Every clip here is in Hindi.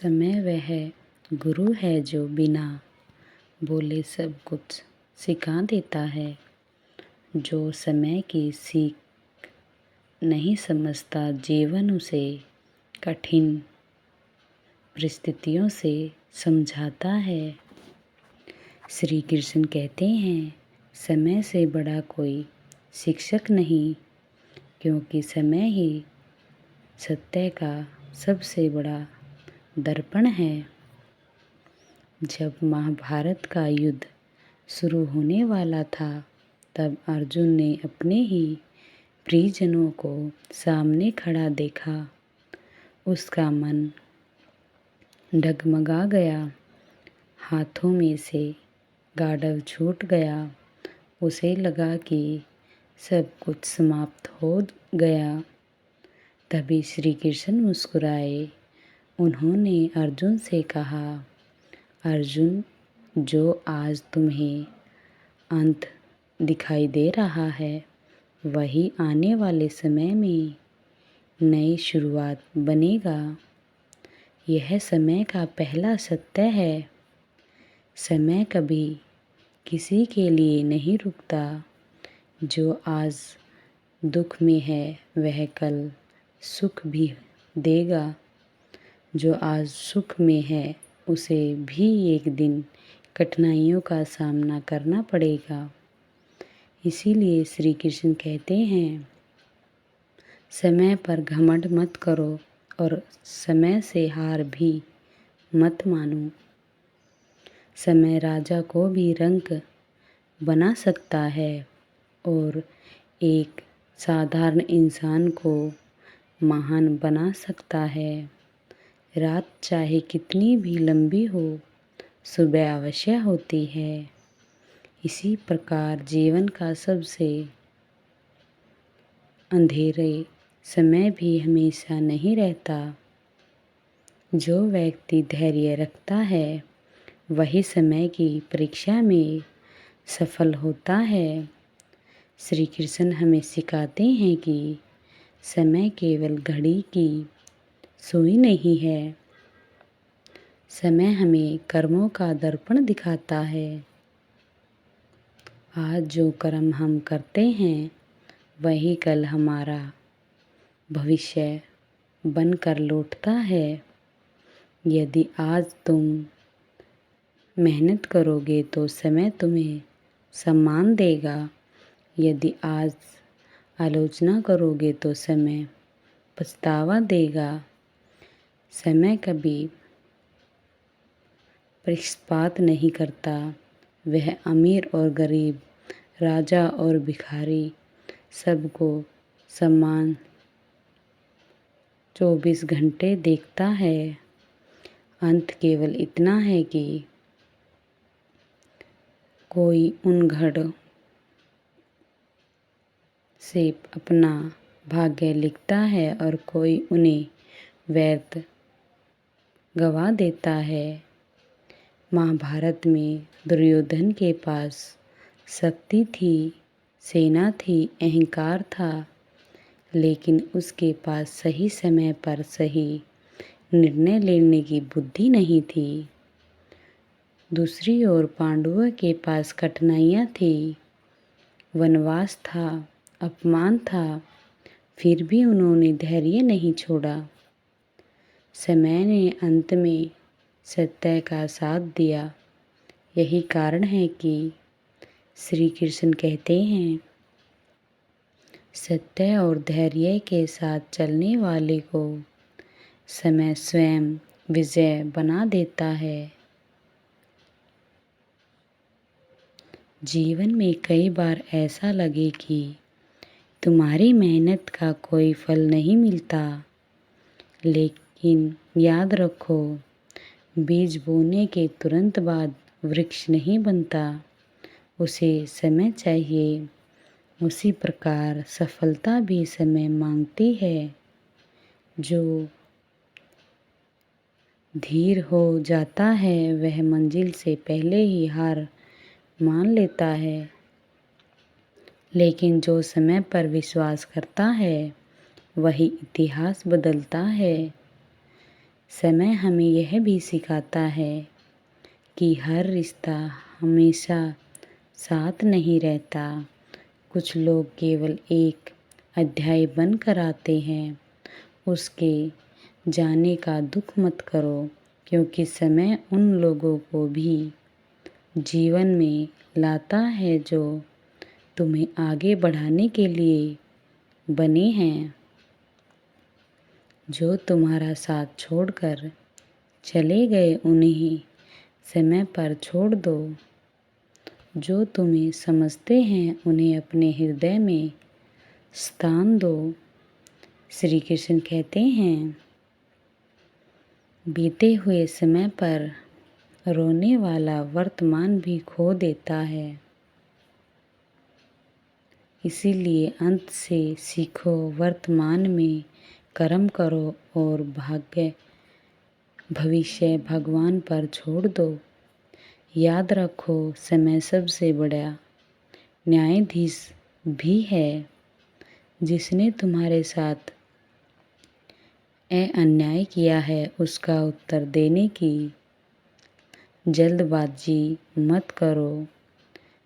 समय वह गुरु है जो बिना बोले सब कुछ सिखा देता है। जो समय की सीख नहीं समझता, जीवन उसे कठिन परिस्थितियों से समझाता है। श्री कृष्ण कहते हैं, समय से बड़ा कोई शिक्षक नहीं, क्योंकि समय ही सत्य का सबसे बड़ा दर्पण है। जब महाभारत का युद्ध शुरू होने वाला था, तब अर्जुन ने अपने ही प्रियजनों को सामने खड़ा देखा। उसका मन डगमगा गया, हाथों में से गांडव छूट गया। उसे लगा कि सब कुछ समाप्त हो गया। तभी श्री कृष्ण मुस्कुराए। उन्होंने अर्जुन से कहा, अर्जुन, जो आज तुम्हें अंत दिखाई दे रहा है, वही आने वाले समय में नई शुरुआत बनेगा। यह समय का पहला सत्य है। समय कभी किसी के लिए नहीं रुकता। जो आज दुख में है, वह कल सुख भी देगा। जो आज सुख में है, उसे भी एक दिन कठिनाइयों का सामना करना पड़ेगा। इसीलिए श्री कृष्ण कहते हैं, समय पर घमंड मत करो और समय से हार भी मत मानो। समय राजा को भी रंक बना सकता है और एक साधारण इंसान को महान बना सकता है। रात चाहे कितनी भी लंबी हो, सुबह अवश्य होती है। इसी प्रकार जीवन का सबसे अंधेरे समय भी हमेशा नहीं रहता। जो व्यक्ति धैर्य रखता है, वही समय की परीक्षा में सफल होता है। श्री कृष्ण हमें सिखाते हैं कि समय केवल घड़ी की सुई नहीं है। समय हमें कर्मों का दर्पण दिखाता है। आज जो कर्म हम करते हैं, वही कल हमारा भविष्य बनकर लौटता है। यदि आज तुम मेहनत करोगे तो समय तुम्हें सम्मान देगा। यदि आज आलोचना करोगे तो समय पछतावा देगा। समय कभी पक्षपात नहीं करता। वह अमीर और गरीब, राजा और भिखारी, सबको समान 24 घंटे देखता है। अंत केवल इतना है कि कोई उन घड़ों से अपना भाग्य लिखता है और कोई उन्हें व्यर्थ गवा देता है। महाभारत में दुर्योधन के पास शक्ति थी, सेना थी, अहंकार था, लेकिन उसके पास सही समय पर सही निर्णय लेने की बुद्धि नहीं थी। दूसरी ओर पांडवों के पास कठिनाइयाँ थी, वनवास था, अपमान था, फिर भी उन्होंने धैर्य नहीं छोड़ा। समय ने अंत में सत्य का साथ दिया। यही कारण है कि श्री कृष्ण कहते हैं, सत्य और धैर्य के साथ चलने वाले को समय स्वयं विजय बना देता है। जीवन में कई बार ऐसा लगे कि तुम्हारी मेहनत का कोई फल नहीं मिलता, लेकिन याद रखो, बीज बोने के तुरंत बाद वृक्ष नहीं बनता, उसे समय चाहिए। उसी प्रकार सफलता भी समय मांगती है। जो धीर हो जाता है, वह मंजिल से पहले ही हार मान लेता है, लेकिन जो समय पर विश्वास करता है, वही इतिहास बदलता है। समय हमें यह भी सिखाता है कि हर रिश्ता हमेशा साथ नहीं रहता। कुछ लोग केवल एक अध्याय बनकर आते हैं। उसके जाने का दुख मत करो, क्योंकि समय उन लोगों को भी जीवन में लाता है जो तुम्हें आगे बढ़ाने के लिए बने हैं। जो तुम्हारा साथ छोड़कर चले गए उन्हें समय पर छोड़ दो। जो तुम्हें समझते हैं उन्हें अपने हृदय में स्थान दो। श्री कृष्ण कहते हैं, बीते हुए समय पर रोने वाला वर्तमान भी खो देता है। इसीलिए अंत से सीखो, वर्तमान में कर्म करो और भविष्य भगवान पर छोड़ दो। याद रखो, समय सबसे बड़ा न्यायाधीश भी है। जिसने तुम्हारे साथ अन्याय किया है उसका उत्तर देने की जल्दबाजी मत करो।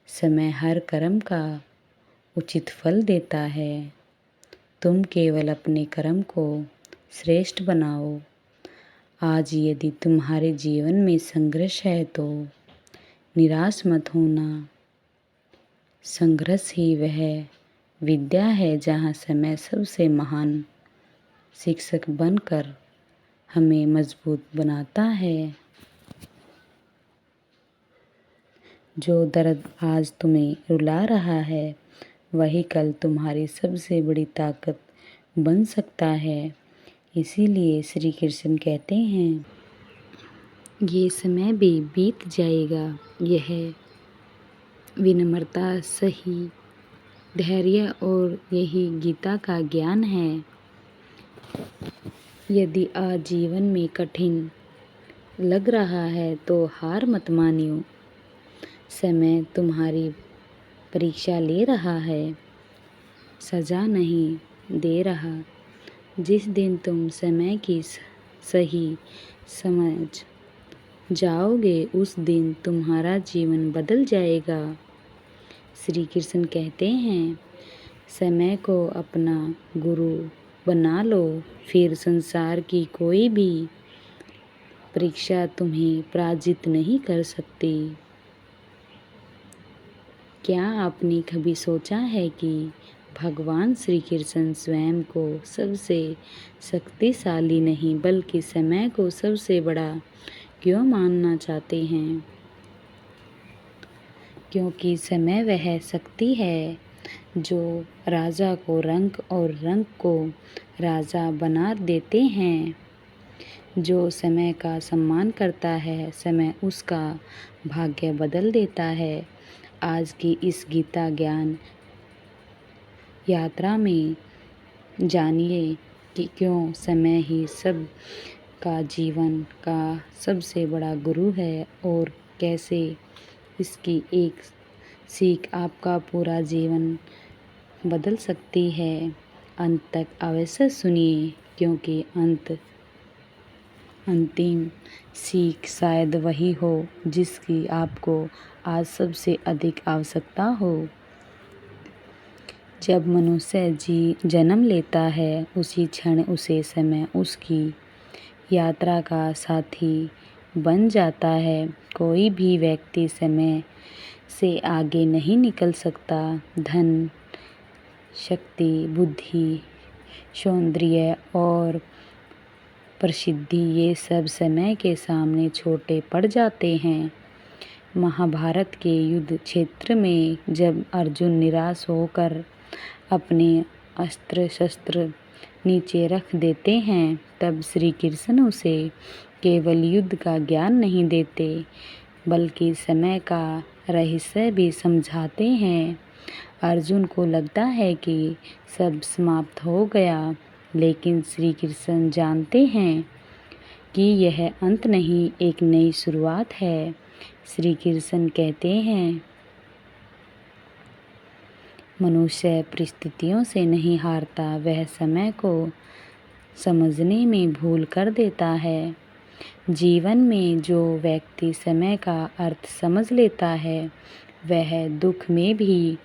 समय हर कर्म का उचित फल देता है। तुम केवल अपने कर्म को श्रेष्ठ बनाओ। आज यदि तुम्हारे जीवन में संघर्ष है तो निराश मत होना। संघर्ष ही वह विद्या है जहाँ समय सबसे महान शिक्षक बनकर हमें मजबूत बनाता है। जो दर्द आज तुम्हें रुला रहा है वही कल तुम्हारी सबसे बड़ी ताकत बन सकता है। इसीलिए श्री कृष्ण कहते हैं, ये समय भी बीत जाएगा। यह विनम्रता, सही धैर्य और यही गीता का ज्ञान है। यदि आज जीवन में कठिन लग रहा है तो हार मत मानियो। समय तुम्हारी परीक्षा ले रहा है, सजा नहीं दे रहा। जिस दिन तुम समय की सही समझ जाओगे उस दिन तुम्हारा जीवन बदल जाएगा। श्री कृष्ण कहते हैं, समय को अपना गुरु बना लो, फिर संसार की कोई भी परीक्षा तुम्हें पराजित नहीं कर सकती। क्या आपने कभी सोचा है कि भगवान श्री कृष्ण स्वयं को सबसे शक्तिशाली नहीं बल्कि समय को सबसे बड़ा क्यों मानना चाहते हैं? क्योंकि समय वह शक्ति है जो राजा को रंक और रंक को राजा बना देते हैं। जो समय का सम्मान करता है, समय उसका भाग्य बदल देता है। आज की इस गीता ज्ञान यात्रा में जानिए कि क्यों समय ही सब का जीवन का सबसे बड़ा गुरु है और कैसे इसकी एक सीख आपका पूरा जीवन बदल सकती है। अंत तक अवश्य सुनिए, क्योंकि अंतिम सीख शायद वही हो जिसकी आपको आज सबसे अधिक आवश्यकता हो। जब मनुष्य जन्म लेता है उसी क्षण उसे समय उसकी यात्रा का साथी बन जाता है। कोई भी व्यक्ति समय से आगे नहीं निकल सकता। धन, शक्ति, बुद्धि, सौंदर्य और प्रसिद्धि ये सब समय के सामने छोटे पड़ जाते हैं। महाभारत के युद्ध क्षेत्र में जब अर्जुन निराश होकर अपने अस्त्र शस्त्र नीचे रख देते हैं तब श्री कृष्ण उसे केवल युद्ध का ज्ञान नहीं देते बल्कि समय का रहस्य भी समझाते हैं। अर्जुन को लगता है कि सब समाप्त हो गया, लेकिन श्री कृष्ण जानते हैं कि यह अंत नहीं, एक नई शुरुआत है। श्री कृष्ण कहते हैं, मनुष्य परिस्थितियों से नहीं हारता, वह समय को समझने में भूल कर देता है। जीवन में जो व्यक्ति समय का अर्थ समझ लेता है वह दुख में भी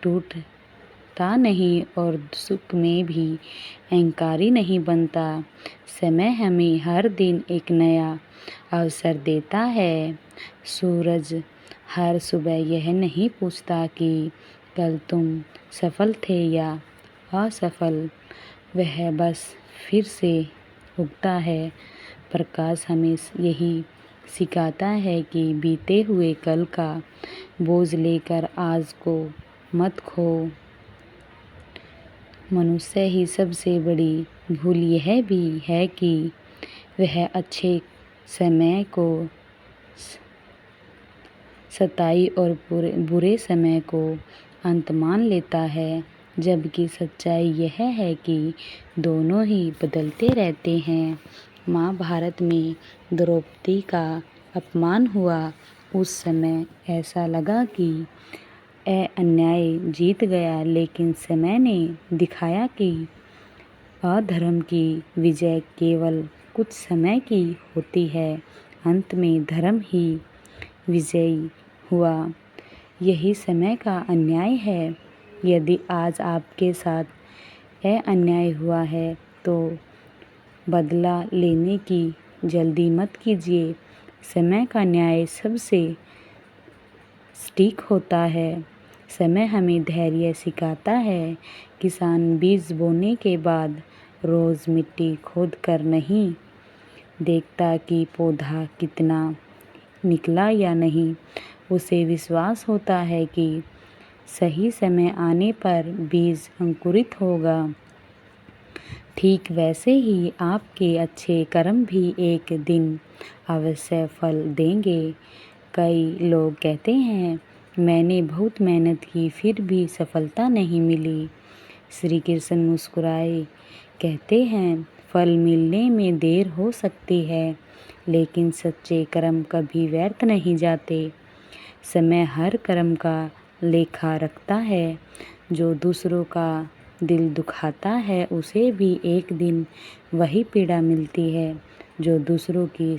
टूटता नहीं और सुख में भी अहंकारी नहीं बनता। समय हमें हर दिन एक नया अवसर देता है। सूरज हर सुबह यह नहीं पूछता कि कल तुम सफल थे या असफल, वह बस फिर से उगता है। प्रकाश हमें यही सिखाता है कि बीते हुए कल का बोझ लेकर आज को मत खो। मनुष्य ही सबसे बड़ी भूल यह भी है कि वह अच्छे समय को सताई और बुरे समय को अंत मान लेता है, जबकि सच्चाई यह है कि दोनों ही बदलते रहते हैं। महाभारत में द्रौपदी का अपमान हुआ। उस समय ऐसा लगा कि अन्याय जीत गया, लेकिन समय ने दिखाया कि अधर्म की विजय केवल कुछ समय की होती है। अंत में धर्म ही विजयी हुआ। यही समय का अन्याय है। यदि आज आपके साथ अन्याय हुआ है तो बदला लेने की जल्दी मत कीजिए। समय का न्याय सबसे सटीक होता है। समय हमें धैर्य सिखाता है। किसान बीज बोने के बाद रोज मिट्टी खोद कर नहीं देखता कि पौधा कितना निकला या नहीं। उसे विश्वास होता है कि सही समय आने पर बीज अंकुरित होगा। ठीक वैसे ही आपके अच्छे कर्म भी एक दिन अवश्य फल देंगे। कई लोग कहते हैं, मैंने बहुत मेहनत की फिर भी सफलता नहीं मिली। श्री कृष्ण मुस्कुराए कहते हैं, फल मिलने में देर हो सकती है, लेकिन सच्चे कर्म कभी व्यर्थ नहीं जाते। समय हर कर्म का लेखा रखता है। जो दूसरों का दिल दुखाता है उसे भी एक दिन वही पीड़ा मिलती है। जो दूसरों की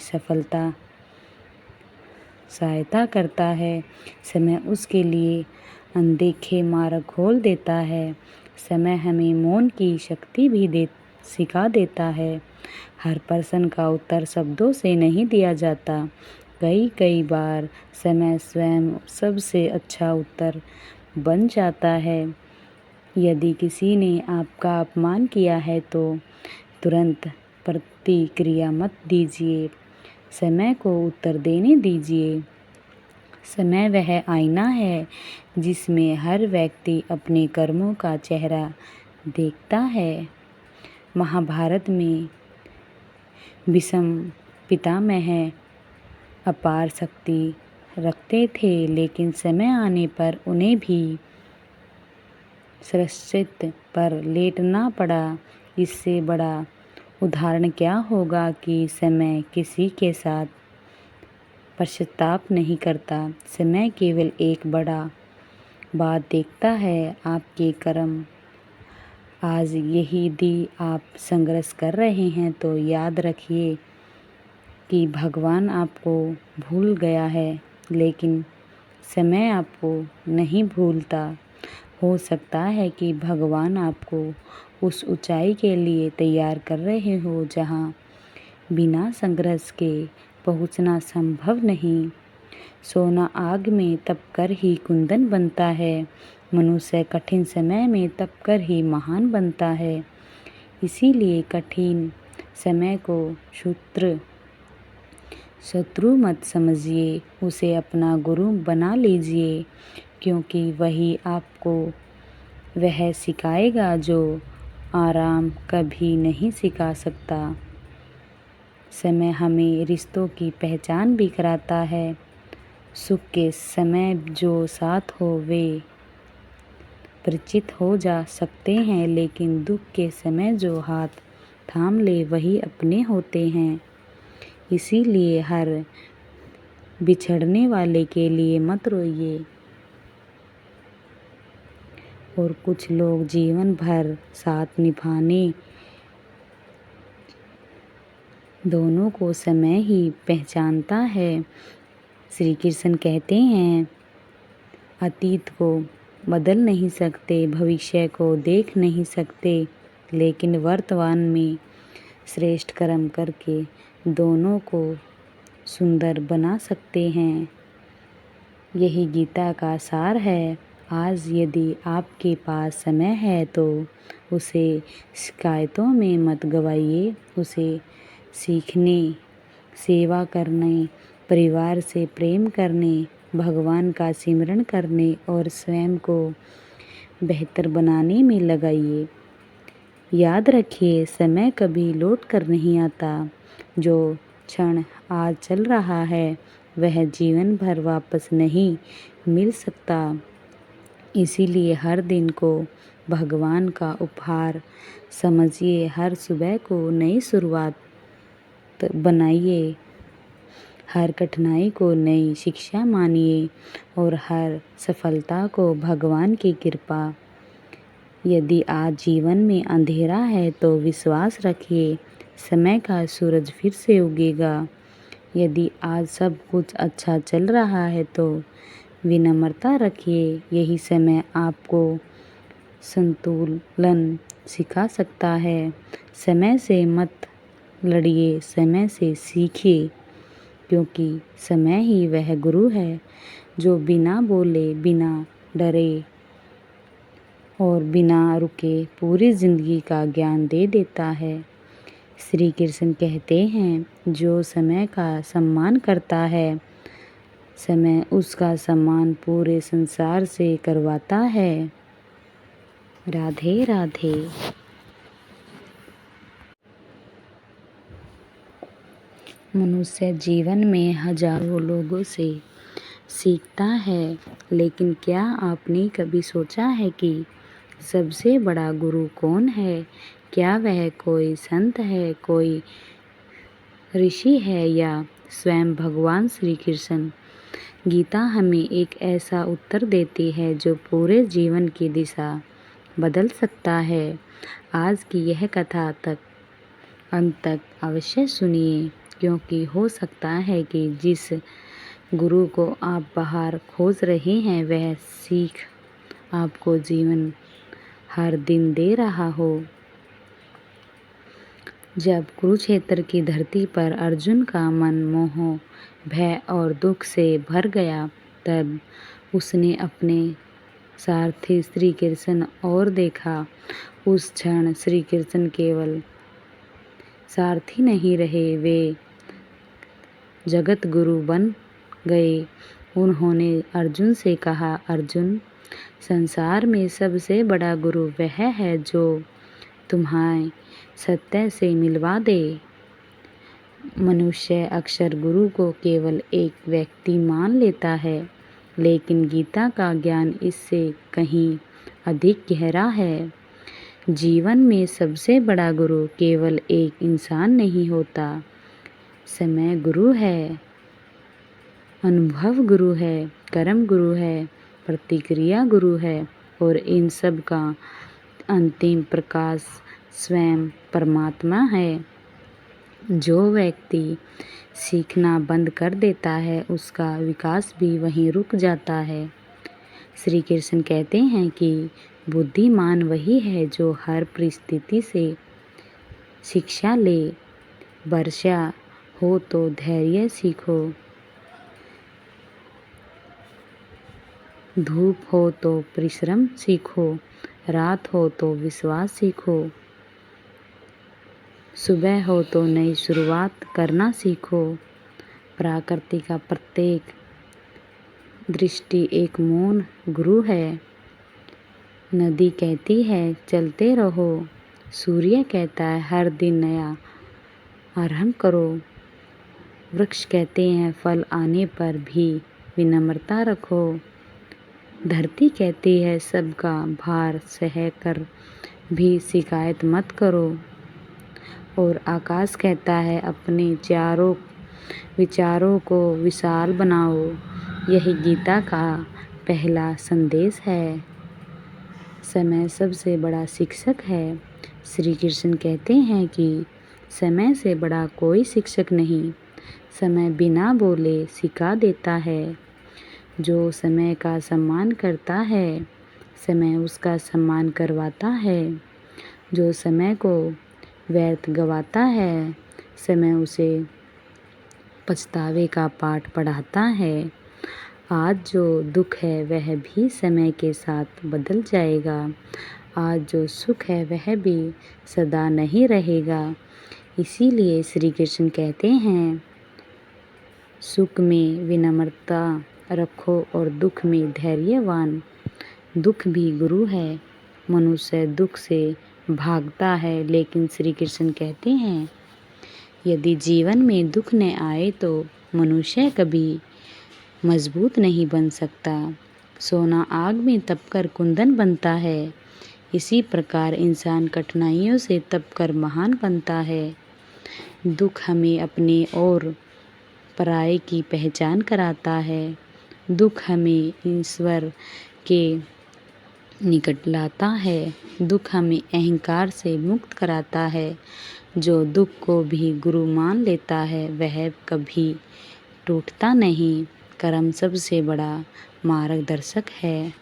सहायता करता है, समय उसके लिए अनदेखे मार्ग खोल देता है। समय हमें मौन की शक्ति भी सिखा देता है। हर प्रश्न का उत्तर शब्दों से नहीं दिया जाता। कई बार समय स्वयं सबसे अच्छा उत्तर बन जाता है। यदि किसी ने आपका अपमान किया है तो तुरंत प्रतिक्रिया मत दीजिए। समय को उत्तर देने दीजिए। समय वह आईना है जिसमें हर व्यक्ति अपने कर्मों का चेहरा देखता है। महाभारत में भीष्म पितामह अपार शक्ति रखते थे, लेकिन समय आने पर उन्हें भी श्रासित पर लेटना पड़ा। इससे बड़ा उदाहरण क्या होगा कि समय किसी के साथ पश्चाताप नहीं करता। समय केवल एक बड़ा बात देखता है, आपके कर्म। आज यदि आप संघर्ष कर रहे हैं तो याद रखिए कि भगवान आपको भूल गया है, लेकिन समय आपको नहीं भूलता। हो सकता है कि भगवान आपको उस ऊंचाई के लिए तैयार कर रहे हो जहां बिना संघर्ष के पहुंचना संभव नहीं। सोना आग में तपकर ही कुंदन बनता है। मनुष्य कठिन समय में तपकर ही महान बनता है। इसीलिए कठिन समय को शत्रु मत समझिए, उसे अपना गुरु बना लीजिए, क्योंकि वही आपको वह सिखाएगा जो आराम कभी नहीं सिखा सकता। समय हमें रिश्तों की पहचान भी कराता है। सुख के समय जो साथ हो वे परिचित हो जा सकते हैं, लेकिन दुख के समय जो हाथ थाम ले वही अपने होते हैं। इसीलिए हर बिछड़ने वाले के लिए मत रोइए। और कुछ लोग जीवन भर साथ निभाने दोनों को समय ही पहचानता है। श्री कृष्ण कहते हैं, अतीत को बदल नहीं सकते, भविष्य को देख नहीं सकते, लेकिन वर्तमान में श्रेष्ठ कर्म करके दोनों को सुंदर बना सकते हैं। यही गीता का सार है। आज यदि आपके पास समय है तो उसे शिकायतों में मत गवाइए, उसे सीखने, सेवा करने, परिवार से प्रेम करने, भगवान का सिमरन करने और स्वयं को बेहतर बनाने में लगाइए। याद रखिए, समय कभी लौट कर नहीं आता। जो क्षण आज चल रहा है वह जीवन भर वापस नहीं मिल सकता। इसीलिए हर दिन को भगवान का उपहार समझिए, हर सुबह को नई शुरुआत बनाइए, हर कठिनाई को नई शिक्षा मानिए और हर सफलता को भगवान की कृपा। यदि आज जीवन में अंधेरा है तो विश्वास रखिए, समय का सूरज फिर से उगेगा। यदि आज सब कुछ अच्छा चल रहा है तो विनम्रता रखिए, यही समय आपको संतुलन सिखा सकता है। समय से मत लड़िए, समय से सीखिए, क्योंकि समय ही वह गुरु है जो बिना बोले, बिना डरे और बिना रुके पूरी ज़िंदगी का ज्ञान दे देता है। श्री कृष्ण कहते हैं, जो समय का सम्मान करता है, समय उसका सम्मान पूरे संसार से करवाता है। राधे राधे। मनुष्य जीवन में हजारों लोगों से सीखता है, लेकिन क्या आपने कभी सोचा है कि सबसे बड़ा गुरु कौन है? क्या वह कोई संत है, कोई ऋषि है या स्वयं भगवान श्री कृष्ण? गीता हमें एक ऐसा उत्तर देती है जो पूरे जीवन की दिशा बदल सकता है। आज की यह कथा तक अंत तक अवश्य सुनिए, क्योंकि हो सकता है कि जिस गुरु को आप बाहर खोज रहे हैं वह सीख आपको जीवन हर दिन दे रहा हो। जब कुरुक्षेत्र की धरती पर अर्जुन का मन मोह, भय और दुख से भर गया, तब उसने अपने सारथी श्री कृष्ण और देखा। उस क्षण श्री कृष्ण केवल सारथी नहीं रहे, वे जगत गुरु बन गए। उन्होंने अर्जुन से कहा, अर्जुन, संसार में सबसे बड़ा गुरु वह है जो तुम्हें सत्य से मिलवा दे। मनुष्य अक्सर गुरु को केवल एक व्यक्ति मान लेता है, लेकिन गीता का ज्ञान इससे कहीं अधिक गहरा है। जीवन में सबसे बड़ा गुरु केवल एक इंसान नहीं होता। समय गुरु है, अनुभव गुरु है, कर्म गुरु है, प्रतिक्रिया गुरु है और इन सब का अंतिम प्रकाश स्वयं परमात्मा है। जो व्यक्ति सीखना बंद कर देता है उसका विकास भी वहीं रुक जाता है। श्री कृष्ण कहते हैं कि बुद्धिमान वही है जो हर परिस्थिति से शिक्षा ले। वर्षा हो तो धैर्य सीखो, धूप हो तो परिश्रम सीखो, रात हो तो विश्वास सीखो, सुबह हो तो नई शुरुआत करना सीखो। प्रकृति का प्रत्येक दृष्टि एक मौन गुरु है। नदी कहती है चलते रहो, सूर्य कहता है हर दिन नया आरंभ करो, वृक्ष कहते हैं फल आने पर भी विनम्रता रखो, धरती कहती है सबका भार सह कर भी शिकायत मत करो, और आकाश कहता है अपने चारों विचारों को विशाल बनाओ। यही गीता का पहला संदेश है। समय सबसे बड़ा शिक्षक है। श्री कृष्ण कहते हैं कि समय से बड़ा कोई शिक्षक नहीं। समय बिना बोले सिखा देता है। जो समय का सम्मान करता है, समय उसका सम्मान करवाता है। जो समय को व्यर्थ गवाता है, समय उसे पछतावे का पाठ पढ़ाता है। आज जो दुख है वह भी समय के साथ बदल जाएगा। आज जो सुख है वह भी सदा नहीं रहेगा। इसीलिए श्री कृष्ण कहते हैं, सुख में विनम्रता रखो और दुख में धैर्यवान। दुख भी गुरु है। मनुष्य दुख से भागता है, लेकिन श्री कृष्ण कहते हैं, यदि जीवन में दुख न आए तो मनुष्य कभी मजबूत नहीं बन सकता। सोना आग में तपकर कुंदन बनता है। इसी प्रकार इंसान कठिनाइयों से तपकर महान बनता है। दुख हमें अपने और पराये की पहचान कराता है। दुख हमें ईश्वर के निकट लाता है। दुख हमें अहंकार से मुक्त कराता है। जो दुख को भी गुरु मान लेता है वह कभी टूटता नहीं। कर्म सबसे बड़ा मार्गदर्शक है।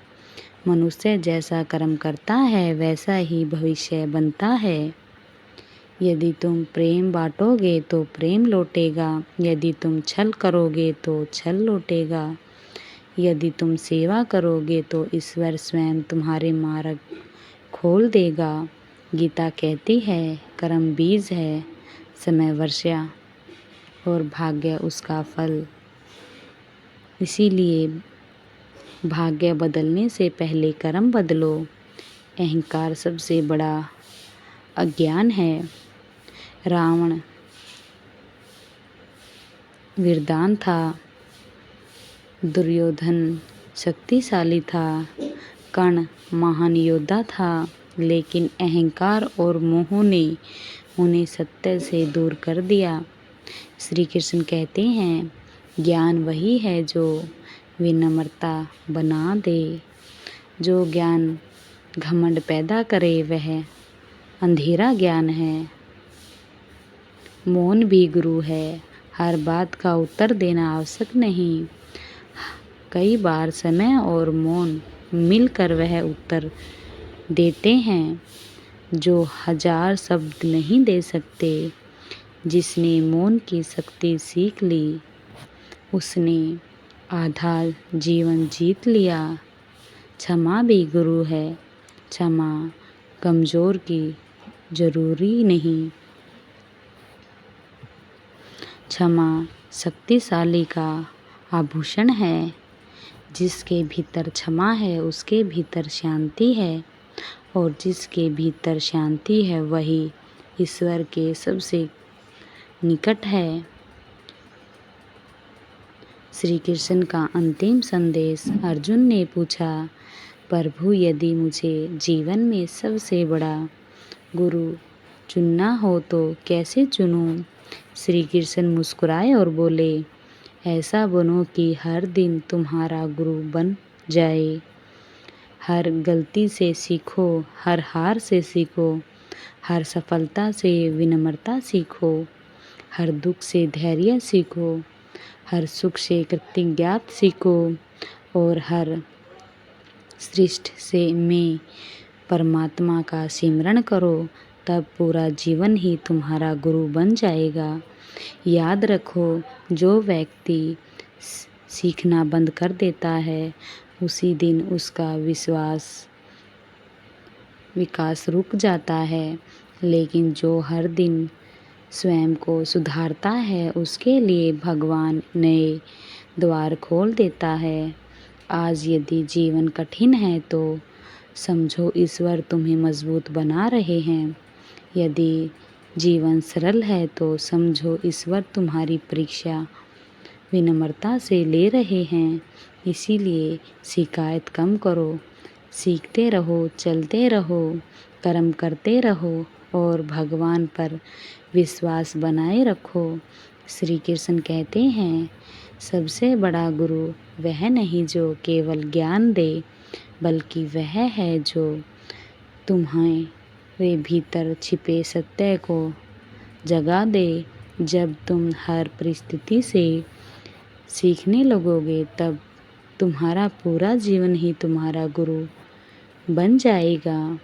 मनुष्य जैसा कर्म करता है वैसा ही भविष्य बनता है। यदि तुम प्रेम बांटोगे तो प्रेम लौटेगा। यदि तुम छल करोगे तो छल लौटेगा। यदि तुम सेवा करोगे तो ईश्वर स्वयं तुम्हारे मार्ग खोल देगा। गीता कहती है, कर्म बीज है, समय वर्षा और भाग्य उसका फल। इसीलिए भाग्य बदलने से पहले कर्म बदलो। अहंकार सबसे बड़ा अज्ञान है। रावण वीरदान था, दुर्योधन शक्तिशाली था, कर्ण महान योद्धा था, लेकिन अहंकार और मोह ने उन्हें सत्य से दूर कर दिया। श्री कृष्ण कहते हैं, ज्ञान वही है जो विनम्रता बना दे। जो ज्ञान घमंड पैदा करे वह अंधेरा ज्ञान है। मौन भी गुरु है। हर बात का उत्तर देना आवश्यक नहीं। कई बार समय और मौन मिलकर वह उत्तर देते हैं जो 1000 शब्द नहीं दे सकते। जिसने मौन की शक्ति सीख ली, उसने आधा जीवन जीत लिया। क्षमा भी गुरु है। क्षमा कमज़ोर की जरूरी नहीं। क्षमा शक्तिशाली का आभूषण है। जिसके भीतर क्षमा है उसके भीतर शांति है, और जिसके भीतर शांति है वही ईश्वर के सबसे निकट है। श्री कृष्ण का अंतिम संदेश। अर्जुन ने पूछा, प्रभु यदि मुझे जीवन में सबसे बड़ा गुरु चुनना हो तो कैसे चुनूं? श्री कृष्ण मुस्कुराए और बोले, ऐसा बनो कि हर दिन तुम्हारा गुरु बन जाए। हर गलती से सीखो, हर हार से सीखो, हर सफलता से विनम्रता सीखो, हर दुख से धैर्य सीखो, हर सुख से कृतज्ञता सीखो, और हर सृष्टि से में परमात्मा का सिमरण करो। तब पूरा जीवन ही तुम्हारा गुरु बन जाएगा। याद रखो, जो व्यक्ति सीखना बंद कर देता है उसी दिन उसका विकास रुक जाता है, लेकिन जो हर दिन स्वयं को सुधारता है उसके लिए भगवान नए द्वार खोल देता है। आज यदि जीवन कठिन है तो समझो ईश्वर तुम्हें मजबूत बना रहे हैं। यदि जीवन सरल है तो समझो ईश्वर तुम्हारी परीक्षा विनम्रता से ले रहे हैं। इसीलिए शिकायत कम करो, सीखते रहो, चलते रहो, कर्म करते रहो और भगवान पर विश्वास बनाए रखो। श्री कृष्ण कहते हैं, सबसे बड़ा गुरु वह नहीं जो केवल ज्ञान दे, बल्कि वह है जो तुम्हारे भीतर छिपे सत्य को जगा दे। जब तुम हर परिस्थिति से सीखने लगोगे तब तुम्हारा पूरा जीवन ही तुम्हारा गुरु बन जाएगा।